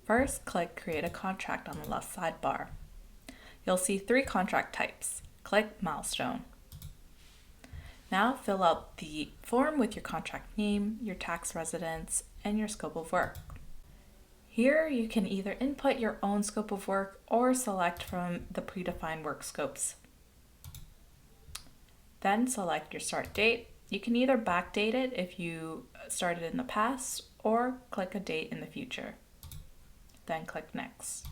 First, click Create a Contract on the left sidebar. You'll see 3 contract types. Click Milestone. Now fill out the form with your contract name, your tax residence, and your scope of work. Here you can either input your own scope of work or select from the predefined work scopes. Then select your start date. You can either backdate it if you started in the past or click a date in the future. Then click Next.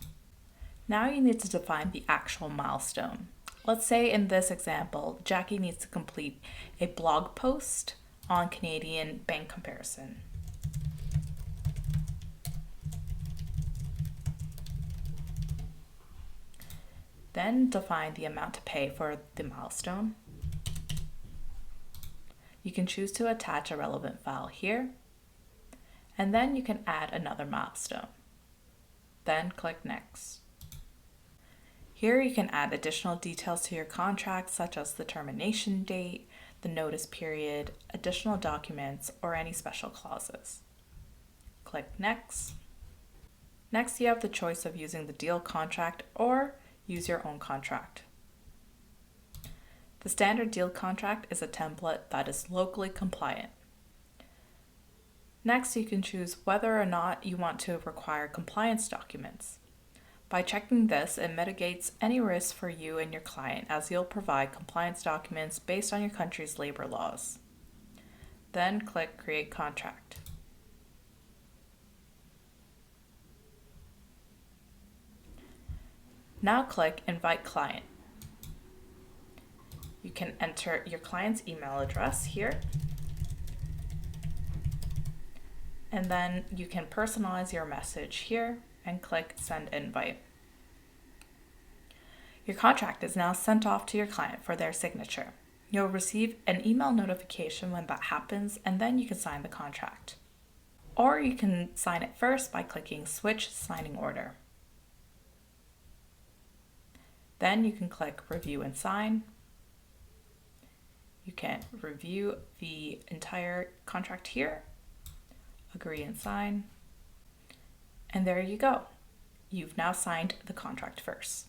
Now you need to define the actual milestone. Let's say in this example, Jackie needs to complete a blog post on Canadian bank comparison. Then define the amount to pay for the milestone. You can choose to attach a relevant file here, and then you can add another milestone. Then click Next. Here you can add additional details to your contract, such as the termination date, the notice period, additional documents, or any special clauses. Click Next. Next, you have the choice of using the Deel contract or use your own contract. The standard Deel contract is a template that is locally compliant. Next, you can choose whether or not you want to require compliance documents. By checking this, it mitigates any risk for you and your client, as you'll provide compliance documents based on your country's labor laws. Then click Create Contract. Now click Invite Client. You can enter your client's email address here, and then you can personalize your message here and click Send Invite. Your contract is now sent off to your client for their signature. You'll receive an email notification when that happens, and then you can sign the contract. Or you can sign it first by clicking Switch Signing Order. Then you can click Review and Sign. You can review the entire contract here, agree and sign, and there you go. You've now signed the contract first.